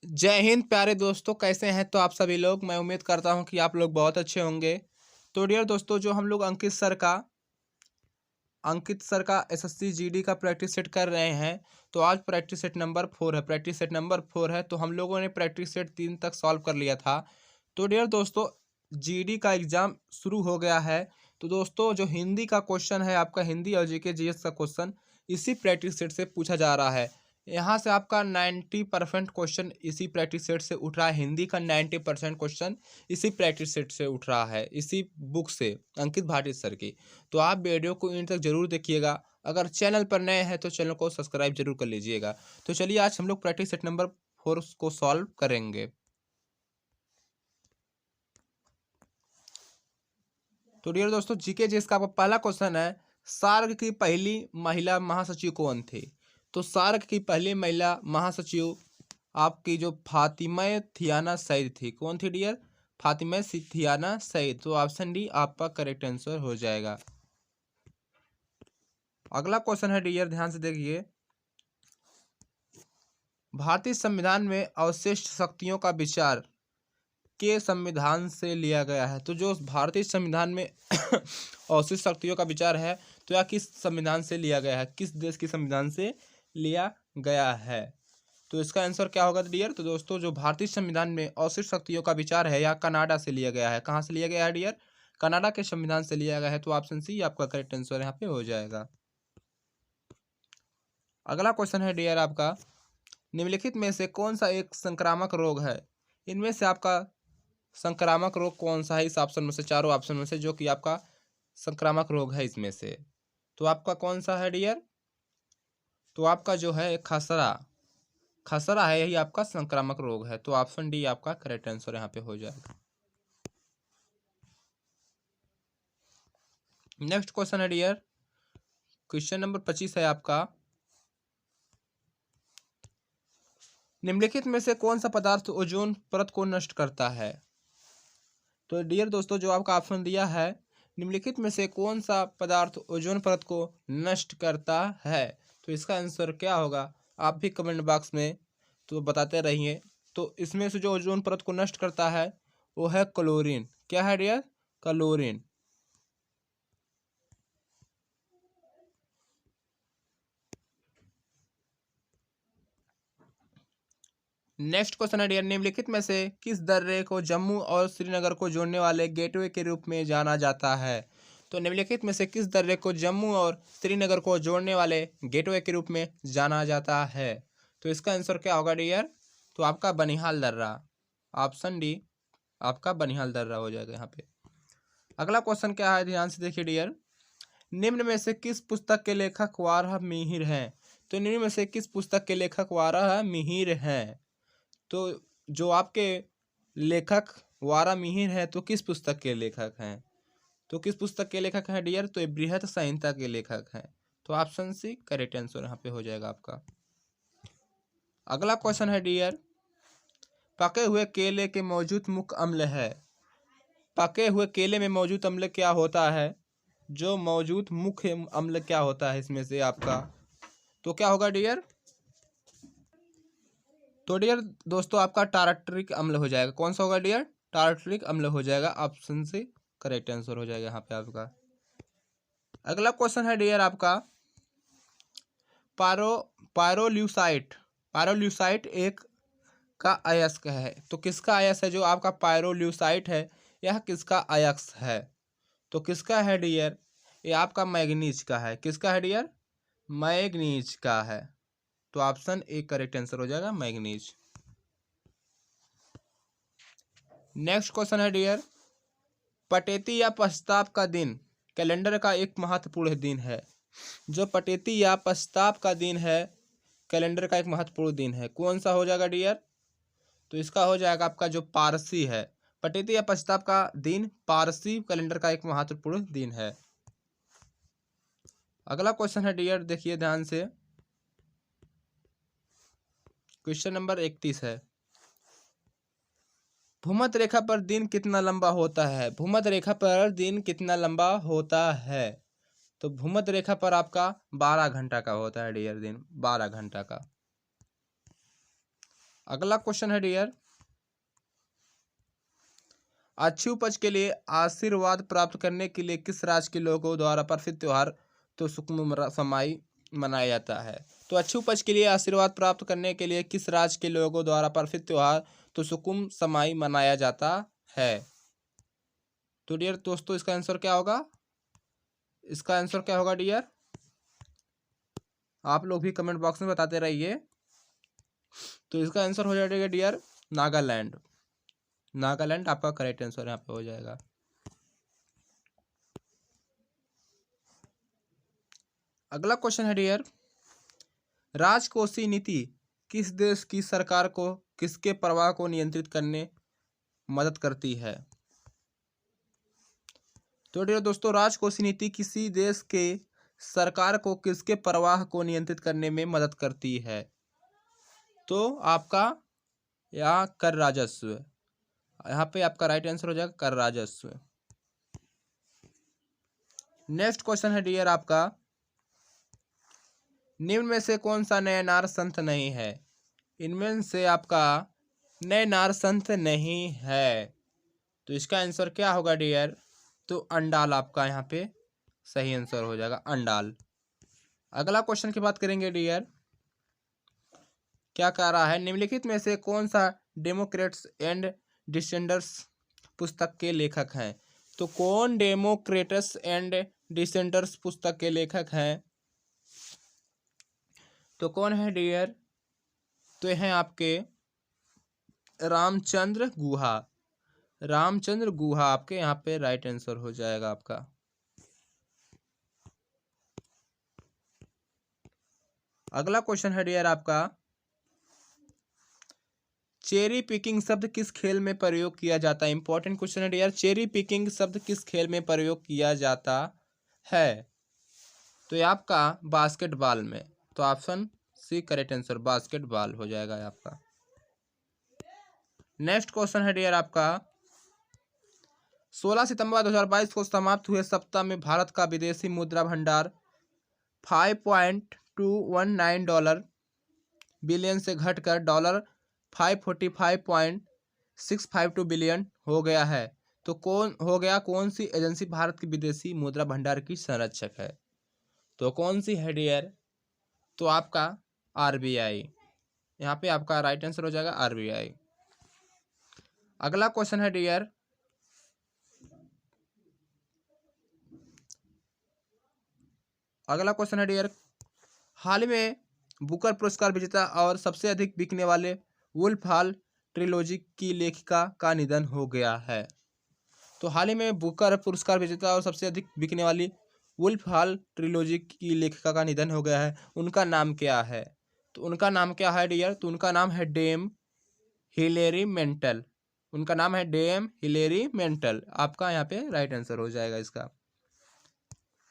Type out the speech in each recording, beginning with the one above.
जय हिंद प्यारे दोस्तों, कैसे हैं तो आप सभी लोग। मैं उम्मीद करता हूं कि आप लोग बहुत अच्छे होंगे। तो डियर दोस्तों, जो हम लोग अंकित सर का एसएससी जीडी का प्रैक्टिस सेट कर रहे हैं। तो आज प्रैक्टिस सेट नंबर 4 है। तो हम लोगों ने प्रैक्टिस सेट 3 तक सॉल्व कर लिया था। तो डियर दोस्तों, जीडी का एग्जाम शुरू हो गया है। तो दोस्तों, जो हिंदी का क्वेश्चन है, आपका हिंदी और जीके जीएस का क्वेश्चन इसी प्रैक्टिस सेट से पूछा जा रहा है। यहाँ से आपका 90% क्वेश्चन इसी प्रैक्टिस सेट से उठ रहा है। हिंदी का 90% क्वेश्चन इसी प्रैक्टिस सेट से उठ रहा है, इसी बुक से, अंकित भाटी सर की। तो आप वीडियो को इन तक जरूर देखिएगा। अगर चैनल पर नए हैं तो चैनल को सब्सक्राइब जरूर कर लीजिएगा। तो चलिए, आज हम लोग प्रैक्टिस सेट नंबर 4 को सॉल्व करेंगे। तो डियर दोस्तों, जीके जिसका आपका पहला क्वेश्चन है, सार्क की पहली महिला महासचिव कौन थी? तो सार्क की पहली महिला महासचिव आपकी जो फातिमा थियाना सईद थी। कौन थी डियर? फातिमा थियाना सईद। तो ऑप्शन डी आपका करेक्ट आंसर हो जाएगा। अगला क्वेश्चन है डियर, ध्यान से देखिए। भारतीय संविधान में अवशिष्ट शक्तियों का विचार के संविधान से लिया गया है। तो जो भारतीय संविधान में अवशिष्ट शक्तियों का विचार है, तो यह किस संविधान से लिया गया है? किस देश के संविधान से लिया गया है? तो इसका आंसर क्या होगा डियर? तो दोस्तों, जो भारतीय संविधान में अवशिष्ट शक्तियों का विचार है, यह कनाडा से लिया गया है। कहाँ से लिया गया है डियर? कनाडा के संविधान से लिया गया है। तो ऑप्शन सी आपका करेक्ट आंसर यहाँ पे हो जाएगा। अगला क्वेश्चन है डियर आपका, निम्नलिखित में से कौन सा एक संक्रामक रोग है? इनमें से आपका संक्रामक रोग कौन सा है? इस ऑप्शन में से, चारों ऑप्शन में से, जो कि आपका संक्रामक रोग है इसमें से, तो आपका कौन सा है डियर? तो आपका जो है खसरा खसरा है, यही आपका संक्रामक रोग है। तो ऑप्शन डी आपका करेक्ट आंसर यहाँ पे हो जाएगा। नेक्स्ट क्वेश्चन है डियर, क्वेश्चन नंबर 25 है आपका, निम्नलिखित में से कौन सा पदार्थ ओजोन परत को नष्ट करता है? तो डियर दोस्तों, जो आपका ऑप्शन दिया है, निम्नलिखित में से कौन सा पदार्थ ओजोन परत को नष्ट करता है, तो इसका आंसर क्या होगा? आप भी कमेंट बॉक्स में तो बताते रहिए। तो इसमें से जो ओजोन परत को नष्ट करता है वो है क्लोरीन। क्या है डियर? क्लोरीन। नेक्स्ट क्वेश्चन है डियर, निम्नलिखित में से किस दर्रे को जम्मू और श्रीनगर को जोड़ने वाले गेटवे के रूप में जाना जाता है? तो निम्नलिखित में से किस दर्रे को जम्मू और श्रीनगर को जोड़ने वाले गेटवे के रूप में जाना जाता है? तो इसका आंसर क्या होगा डियर? तो आपका बनिहाल दर्रा। ऑप्शन डी आपका बनिहाल दर्रा हो जाएगा यहाँ पे। अगला क्वेश्चन क्या है, ध्यान से देखिए डियर, निम्न में से किस पुस्तक के लेखक वाराह मिहिर हैं? तो निम्न में से किस पुस्तक के लेखक वाराह मिहिर हैं? तो जो आपके लेखक वारा मिहिर है, तो किस पुस्तक के लेखक हैं? तो किस पुस्तक के लेखक हैं डियर? तो ये बृहत संहिता के लेखक हैं। तो ऑप्शन सी करेक्ट आंसर यहाँ पे हो जाएगा आपका। अगला क्वेश्चन है डियर, पके हुए केले के मौजूद मुख्य अम्ल है। पके हुए केले में मौजूद अम्ल क्या होता है? जो मौजूद मुख्य अम्ल क्या होता है इसमें से आपका? तो क्या होगा डियर? तो डियर दोस्तों, आपका टार्टरिक अम्ल हो जाएगा। कौन सा होगा डियर? टार्टरिक अम्ल हो जाएगा। ऑप्शन से करेक्ट आंसर हो जाएगा यहाँ पे आपका। अगला क्वेश्चन है डियर आपका, पायरो पायरोल्यूसाइट पायरोल्यूसाइट एक का अयस्क है। तो किसका अयस्क है जो आपका पायरोल्यूसाइट है? यह किसका अयस्क है? तो किसका है डियर? ये आपका मैग्नीज का है। किसका है डियर? मैग्नीज का है। तो ऑप्शन ए करेक्ट आंसर हो जाएगा, मैग्नीज। नेक्स्ट क्वेश्चन है डियर, पटेती या पछताप का दिन कैलेंडर का एक महत्वपूर्ण दिन है। जो पटेती या पछताप का दिन है, कैलेंडर का एक महत्वपूर्ण दिन है, कौन सा हो जाएगा डियर? तो इसका हो जाएगा आपका जो पारसी है। पटेती या पछताप का दिन पारसी कैलेंडर का एक महत्वपूर्ण दिन है। अगला क्वेश्चन है डियर, देखिए ध्यान से, क्वेश्चन नंबर 31 है, भूमध्य रेखा पर दिन कितना लंबा होता है? भूमध्य रेखा पर दिन कितना लंबा होता है? तो भूमध्य रेखा पर आपका 12 घंटा का होता है डियर, दिन 12 घंटा का। अगला क्वेश्चन है डियर, अच्छी उपज के लिए आशीर्वाद प्राप्त करने के लिए किस राज्य के लोगों द्वारा प्रसिद्ध त्योहार तो सुकुम समाई मनाया जाता है? तो अच्छी उपज के लिए आशीर्वाद प्राप्त करने के लिए किस राज्य के लोगों द्वारा प्रसिद्ध त्योहार तो सुकुम समाई मनाया जाता है? तो डियर दोस्तों इसका आंसर क्या होगा? इसका आंसर क्या होगा डियर? आप लोग भी कमेंट बॉक्स में बताते रहिए। तो इसका आंसर हो जाएगा डियर नागालैंड। नागालैंड आपका करेक्ट आंसर यहाँ पे हो जाएगा। अगला क्वेश्चन है डियर, राजकोषीय नीति किस देश की सरकार को किसके प्रवाह को नियंत्रित करने मदद करती है? तो डियर दोस्तों राजकोषीय नीति किसी देश के सरकार को किसके प्रवाह को नियंत्रित करने में मदद करती है? तो आपका यहाँ कर राजस्व, यहाँ पे आपका राइट आंसर हो जाएगा कर राजस्व। नेक्स्ट क्वेश्चन है डियर आपका, निम्न में से कौन सा नयनार संत नहीं है? इनमें से आपका नयनार संत नहीं है, तो इसका आंसर क्या होगा डियर? तो अंडाल आपका यहाँ पे सही आंसर हो जाएगा, अंडाल। अगला क्वेश्चन की बात करेंगे डियर, क्या कह रहा है, निम्नलिखित में से कौन सा डेमोक्रेट्स एंड डिसेंडर्स पुस्तक के लेखक हैं? तो कौन डेमोक्रेट्स एंड डिसेंडर्स पुस्तक के लेखक हैं? तो कौन है डियर? तो हैं आपके रामचंद्र गुहा। रामचंद्र गुहा आपके यहाँ पे राइट आंसर हो जाएगा आपका। अगला क्वेश्चन है डियर आपका, चेरी पिकिंग शब्द किस खेल में प्रयोग किया जाता है? इंपॉर्टेंट क्वेश्चन है डियर, चेरी पिकिंग शब्द किस खेल में प्रयोग किया जाता है? तो ये आपका बास्केटबॉल में। तो option C correct answer, basketball हो जाएगा आपका। नेक्स्ट क्वेश्चन है डियर आपका, 16 सितंबर 2022 को समाप्त हुए सप्ताह में भारत का विदेशी मुद्रा भंडार $5.219 बिलियन से घटकर $545.652 बिलियन हो गया है। तो कौन सी एजेंसी भारत की विदेशी मुद्रा भंडार की संरक्षक है? तो कौन सी है डियर? तो आपका आरबीआई। यहाँ पे आपका राइट आंसर हो जाएगा आरबीआई। अगला क्वेश्चन है डियर, हाल ही में बुकर पुरस्कार विजेता और सबसे अधिक बिकने वाले वुल्फ हॉल ट्रिलॉजी की लेखिका का निधन हो गया है। तो हाल ही में बुकर पुरस्कार विजेता और सबसे अधिक बिकने वाली वुल्फ हॉल ट्रिलॉजी की लेखिका का निधन हो गया है, उनका नाम क्या है? तो उनका नाम क्या है डियर? तो उनका नाम है डेम हिलेरी मेंटल। उनका नाम है डेम हिलेरी मेंटल। आपका यहाँ पे राइट आंसर हो जाएगा इसका।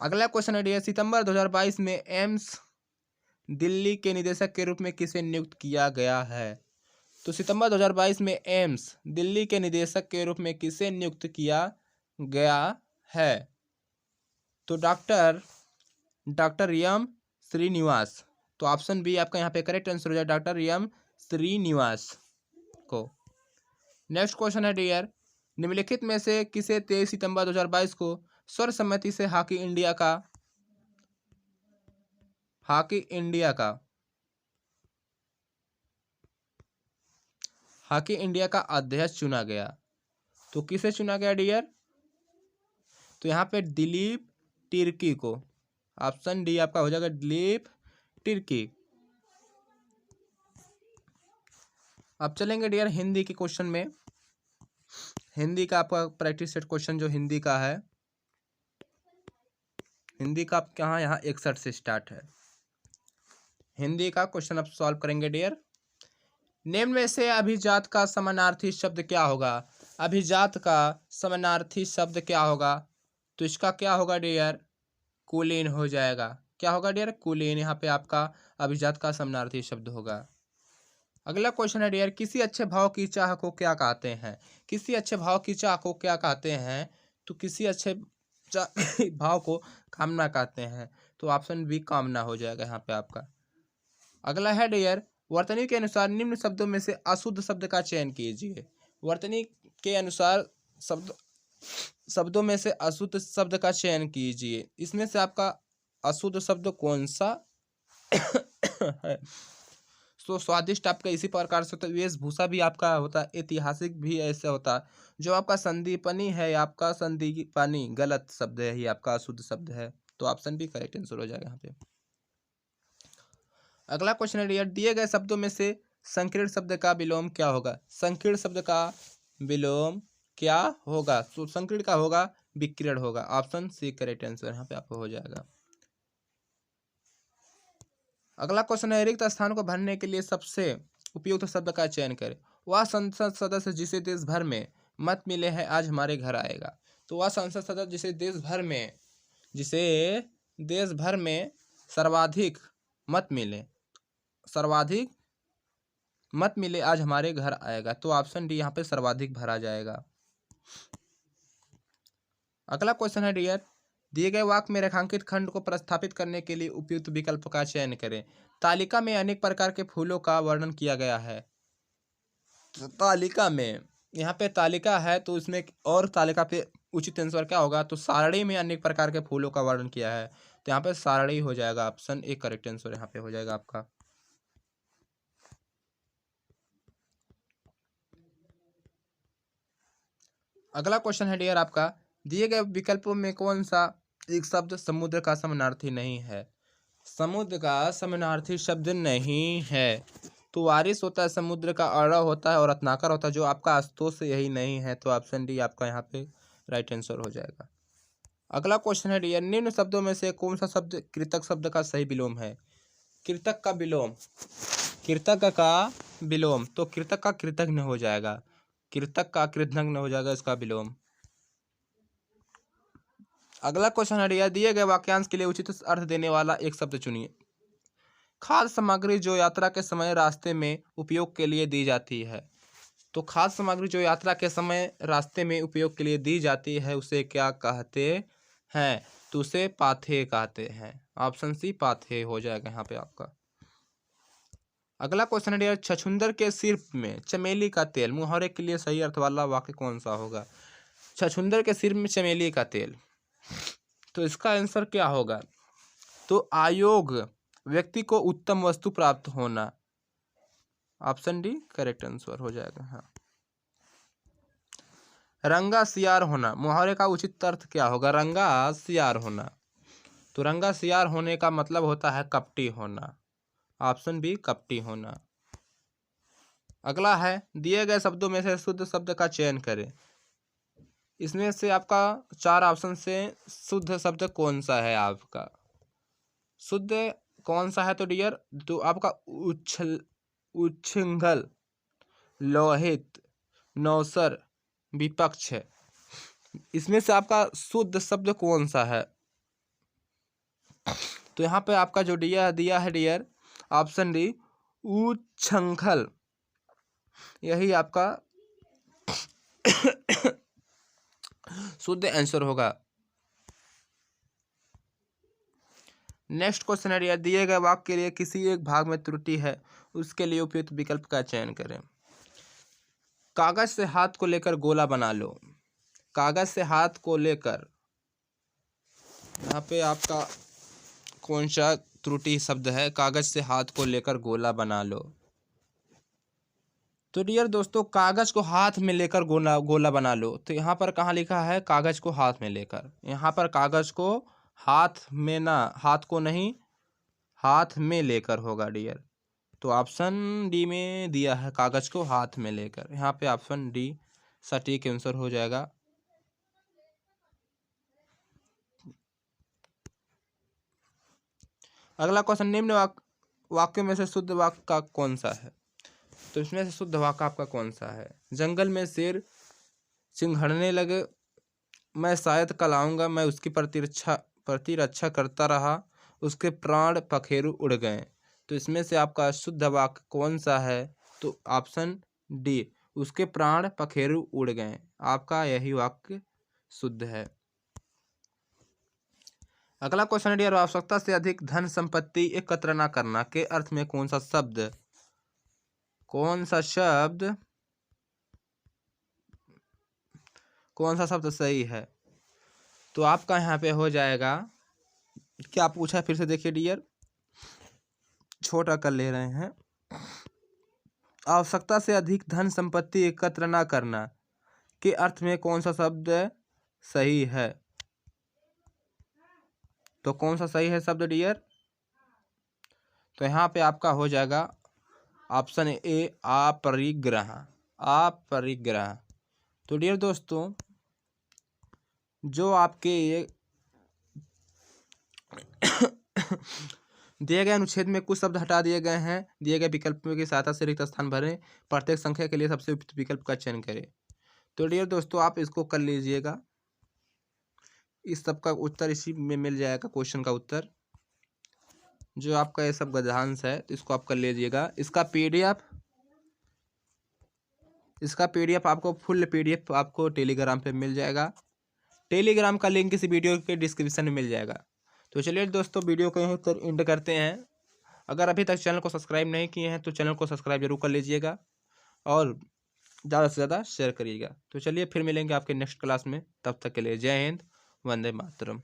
अगला क्वेश्चन है डियर, सितंबर 2022 में एम्स दिल्ली के निदेशक के रूप में किसे नियुक्त किया गया है? तो सितंबर 2022 में एम्स दिल्ली के निदेशक के रूप में किसे नियुक्त किया गया है? तो डॉक्टर एम श्रीनिवास। तो ऑप्शन बी आपका यहाँ पे करेक्ट आंसर हो जाए, डॉक्टर एम श्रीनिवास को। नेक्स्ट क्वेश्चन है डियर, निम्नलिखित में से किसे 23 सितंबर 2022 को सर्वसम्मति से हॉकी इंडिया का अध्यक्ष चुना गया? तो किसे चुना गया डियर? तो यहाँ पे दिलीप तिर्की को। ऑप्शन डी आपका हो जाएगा दिलीप तिर्की। अब चलेंगे डियर हिंदी के क्वेश्चन में। हिंदी का आपका प्रैक्टिस सेट क्वेश्चन जो हिंदी का है, हिंदी का आपके यहाँ 61 से स्टार्ट है। हिंदी का क्वेश्चन आप सॉल्व करेंगे डियर। निम्न में से अभिजात का समानार्थी शब्द क्या होगा? अभिजात का समानार्थी शब्द क्या होगा? तो इसका क्या होगा डियर? कुलीन हो जाएगा। क्या होगा डियर? कुलीन। यहाँ पे आपका अभिजात का समानार्थी शब्द होगा। अगला क्वेश्चन है डियर, किसी अच्छे भाव की चाह को क्या कहते हैं? किसी अच्छे भाव की चाह को क्या कहते हैं? तो किसी अच्छे भाव को कामना कहते हैं। तो ऑप्शन बी कामना हो जाएगा यहाँ पे आपका। अगला है डियर, वर्तनी के अनुसार निम्न शब्दों में से अशुद्ध शब्द का चयन कीजिए। वर्तनी के अनुसार शब्दों में से अशुद्ध शब्द का चयन कीजिए। इसमें से आपका अशुद्ध शब्द कौन सा है? तो स्वादिष्ट आपका इसी प्रकार से होता है। वेशभूषा भी आपका होता है। ऐतिहासिक भी ऐसे होता है। जो आपका संदीपनी है, आपका संदीपनी गलत शब्द है, ये आपका अशुद्ध शब्द है। तो ऑप्शन भी करेक्ट आंसर हो जाएगा यहाँ पे। अगला क्वेश्चन है डियर, दिए गए शब्दों में से संकीर्ण शब्द का विलोम क्या होगा? संकीर्ण शब्द का विलोम क्या होगा? तो संकीर्ण का होगा विकीर्ण होगा। ऑप्शन सी करेक्ट आंसर यहाँ पे आपको हो जाएगा। अगला क्वेश्चन है, रिक्त स्थान को भरने के लिए सबसे उपयुक्त शब्द का चयन करें। वह संसद सदस्य जिसे देश भर में मत मिले हैं आज हमारे घर आएगा। तो वह संसद सदस्य जिसे देश भर में सर्वाधिक मत मिले आज हमारे घर आएगा। तो ऑप्शन डी यहाँ पे सर्वाधिक भरा जाएगा। अगला क्वेश्चन है डियर, दिए गए वाक्य में रेखांकित खंड को प्रस्थापित करने के लिए उपयुक्त विकल्प का चयन करें। तालिका में अनेक प्रकार के फूलों का वर्णन किया गया है। तो तालिका में यहाँ पे तालिका है, तो इसमें और तालिका पे उचित आंसर क्या होगा? तो सारणी में अनेक प्रकार के फूलों का वर्णन किया है, तो यहाँ पे सारणी हो जाएगा। ऑप्शन ए करेक्ट आंसर यहाँ पे हो जाएगा आपका। अगला क्वेश्चन है डियर आपका, दिए गए विकल्पों में कौन सा एक शब्द समुद्र का समानार्थी नहीं है? समुद्र का समानार्थी शब्द नहीं है। तो वारिस होता है, समुद्र का अड़ा होता है और रत्नाकर होता है, जो आपका आशुतोष यही नहीं है। तो ऑप्शन डी आपका यहाँ पे राइट आंसर हो जाएगा। अगला क्वेश्चन है डियर, निम्न शब्दों में से कौन सा शब्द कृतक शब्द का सही विलोम है? कृतक का विलोम तो कृतक का कृतघ्न हो जाएगा। कृतक का कृतघ्न हो जाएगा इसका विलोम। अगला क्वेश्चन है डियर, दिए गए वाक्यांश के लिए उचित अर्थ देने वाला एक शब्द चुनिए। खाद्य सामग्री जो यात्रा के समय रास्ते में उपयोग के लिए दी जाती है। तो खाद्य सामग्री जो यात्रा के समय रास्ते में उपयोग के लिए दी जाती है, उसे क्या कहते हैं? तो उसे पाथे कहते हैं। ऑप्शन सी पाथे हो जाएगा यहाँ पे आपका। अगला क्वेश्चन है डियर, छछूंदर के सिर में चमेली का तेल, मुहावरे के लिए सही अर्थ वाला वाक्य कौन सा होगा? छछूंदर के सिर में चमेली का तेल, तो इसका आंसर क्या होगा? तो आयोग व्यक्ति को उत्तम वस्तु प्राप्त होना। ऑप्शन डी करेक्ट आंसर हो जाएगा। हाँ। रंगा सियार होना, मुहावरे का उचित अर्थ क्या होगा? रंगा सियार होना, तो रंगा सियार होने का मतलब होता है कपटी होना। ऑप्शन बी कपटी होना। अगला है, दिए गए शब्दों में से शुद्ध शब्द का चयन करें। इसमें से आपका 4 ऑप्शन से शुद्ध शब्द कौन सा है? आपका शुद्ध कौन सा है? तो डियर, तो आपका उच्छृंखल, लोहित, नौसर, विपक्ष है। इसमें से आपका शुद्ध शब्द कौन सा है? तो यहाँ पे आपका जो दिया है डियर, ऑप्शन डी उच्छृंखल, यही आपका शुद्ध आंसर होगा। नेक्स्ट क्वेश्चन है डियर, दिए गए वाक्य के लिए किसी एक भाग में त्रुटि है, उसके लिए उपयुक्त विकल्प का चयन करें। कागज से हाथ को लेकर गोला बना लो। कागज से हाथ को लेकर, यहाँ पे आपका कौन सा त्रुटि शब्द है? कागज से हाथ को लेकर गोला बना लो। तो डियर दोस्तों, कागज को हाथ में लेकर गोला बना लो, तो यहाँ पर कहाँ लिखा है? कागज को हाथ में लेकर। यहाँ पर कागज को हाथ में ना, हाथ को नहीं, हाथ में लेकर होगा डियर। तो ऑप्शन डी में दिया है कागज को हाथ में लेकर। यहाँ पे ऑप्शन डी सटीक आंसर हो जाएगा। अगला क्वेश्चन, निम्न वाक्य में से शुद्ध वाक्य का कौन सा है? तो इसमें से शुद्ध वाक्य आपका कौन सा है? जंगल में शेर चिंघड़ने लगे, मैं शायद कल आऊंगा, मैं उसकी प्रतिरक्षा करता रहा, उसके प्राण पखेरु उड़ गए। तो इसमें से आपका शुद्ध वाक्य कौन सा है? तो ऑप्शन डी, उसके प्राण पखेरु उड़ गए, आपका यही वाक्य शुद्ध है। अगला क्वेश्चन है डियर, आवश्यकता से अधिक धन संपत्ति एकत्र न करना के अर्थ में कौन सा शब्द कौन सा शब्द सही है? तो आपका यहाँ पे हो जाएगा, क्या पूछा है फिर से देखिए डियर, छोटा कर ले रहे हैं। आवश्यकता से अधिक धन संपत्ति एकत्र न करना के अर्थ में कौन सा शब्द सही है? तो कौन सा सही है शब्द डियर? तो यहाँ पे आपका हो जाएगा ऑप्शन ए, अपरिग्रह। अपरिग्रह। तो डियर दोस्तों, जो आपके ये दिए गए अनुच्छेद में कुछ शब्द हटा दिए गए हैं, दिए गए विकल्पों की सहायता से रिक्त स्थान भरें, प्रत्येक संख्या के लिए सबसे उपयुक्त विकल्प का चयन करें। तो डियर दोस्तों, आप इसको कर लीजिएगा, इस सब का उत्तर इसी में मिल जाएगा, क्वेश्चन का उत्तर जो आपका ये सब गद्यांश है, तो इसको आप कर लीजिएगा। इसका पीडीएफ आपको, फुल पीडीएफ आपको टेलीग्राम पे मिल जाएगा। टेलीग्राम का लिंक इस वीडियो के डिस्क्रिप्शन में मिल जाएगा। तो चलिए दोस्तों, वीडियो को यहीं पर एंड करते हैं। अगर अभी तक चैनल को सब्सक्राइब नहीं किए हैं तो चैनल को सब्सक्राइब जरूर कर लीजिएगा और ज़्यादा से ज़्यादा शेयर करिएगा। तो चलिए फिर मिलेंगे आपके नेक्स्ट क्लास में, तब तक के लिए जय हिंद, वंदे मातरम।